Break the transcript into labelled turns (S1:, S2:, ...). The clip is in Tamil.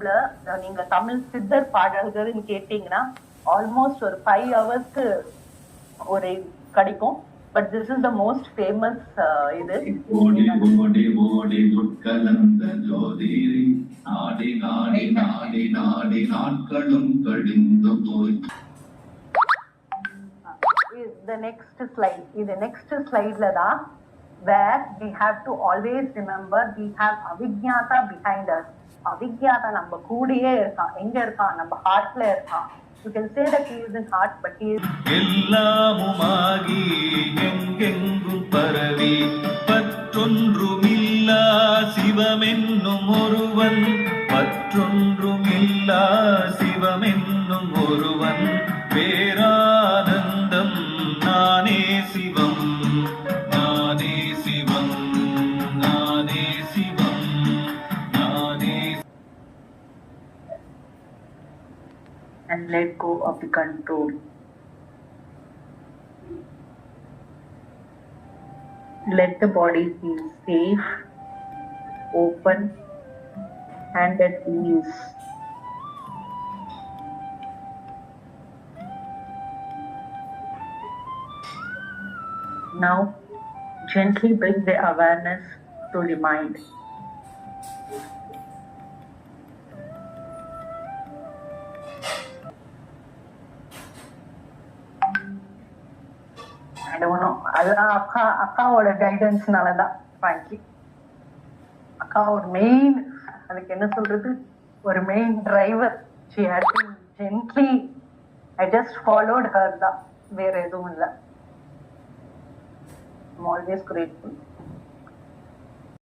S1: யூடியூப்ல நீங்க தமிழ் சித்தர் பாடல்கள்னு கேட்டீங்கன்னா ஆல்மோஸ்ட் ஒரு 5 ஹவர்ஸ்க்கு ஒரு கிடைக்கும். But this is the most famous இது. The next slide. The next slide la da, where we have to always remember we have Avignata behind us. Avignata நம்ம கூடயே இருக்கான். எங்க இருக்கான்? நம்ம ஹார்ட்ல இருக்கான். You can say that he is in heart, but he is
S2: எல்லாமுமாகி எங்கெங்கும் பரவி பற்றொன்றுமில்லா சிவமென்னும் ஒருவன், பற்றொன்றுமில்லா சிவமென்னும் ஒருவன், பேரானந்தம் நானே சிவம், நானே சிவம், நானே சிவம், நானே.
S1: and let go of the control. Let the body feel safe, open, and at ease. Now, gently bring the awareness to the mind. I don't know. அதெல்லாம் அக்காவோட கைடன்ஸ்னாலதான். ஃப்ராங்க்லி அக்கா ஒரு மெயின், அதுக்கு என்ன சொல்றது, ஒரு main driver. she had been gently, I just followed her தான், வேற எதுவும் இல்லை. I'm always grateful.